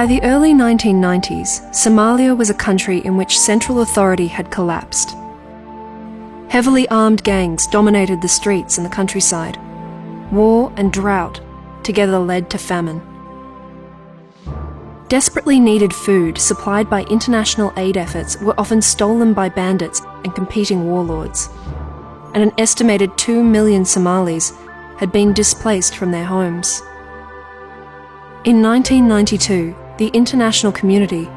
By the early 1990s, Somalia was a country in which central authority had collapsed. Heavily armed gangs dominated the streets and the countryside. War and drought together led to famine. Desperately needed food supplied by international aid efforts were often stolen by bandits and competing warlords, and an estimated 2 million Somalis had been displaced from their homes. In 1992, the international community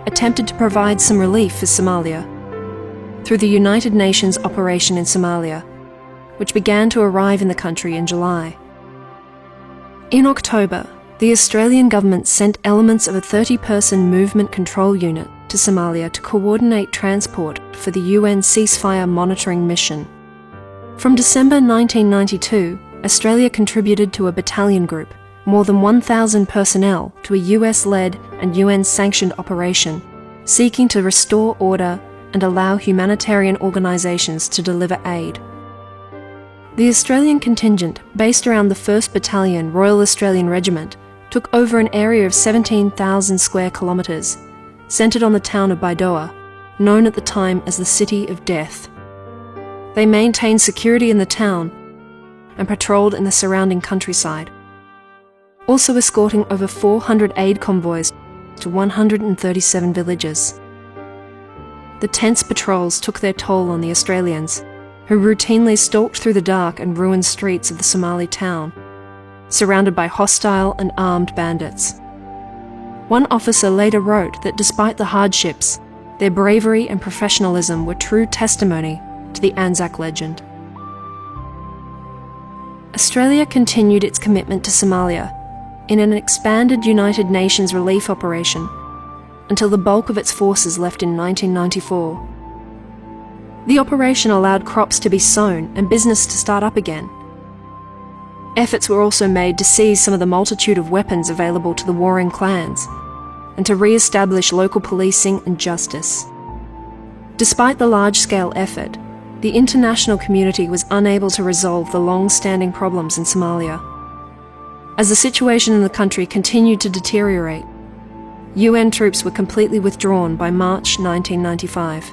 attempted to provide some relief for Somalia through the United Nations operation in Somalia, which began to arrive in the country in July. In October, the Australian government sent elements of a 30-person movement control unit to Somalia to coordinate transport for the UN ceasefire monitoring mission. From December 1992, Australia contributed to a battalion group, more than 1,000 personnel, to a US-led and UN-sanctioned operation, seeking to restore order and allow humanitarian organisations to deliver aid. The Australian contingent, based around the 1st Battalion Royal Australian Regiment, took over an area of 17,000 square kilometres, centred on the town of Baidoa, known at the time as the City of Death. They maintained security in the town and patrolled in the surrounding countryside, also escorting over 400 aid convoys to 137 villages. The tense patrols took their toll on the Australians, who routinely stalked through the dark and ruined streets of the Somali town, surrounded by hostile and armed bandits. One officer later wrote that despite the hardships, their bravery and professionalism were true testimony to the Anzac legend. Australia continued its commitment to Somalia in an expanded United Nations relief operation until the bulk of its forces left in 1994. The operation allowed crops to be sown and business to start up again. Efforts were also made to seize some of the multitude of weapons available to the warring clans and to re-establish local policing and justice. Despite the large-scale effort, the international community was unable to resolve the long-standing problems in Somalia. As the situation in the country continued to deteriorate, UN troops were completely withdrawn by March 1995.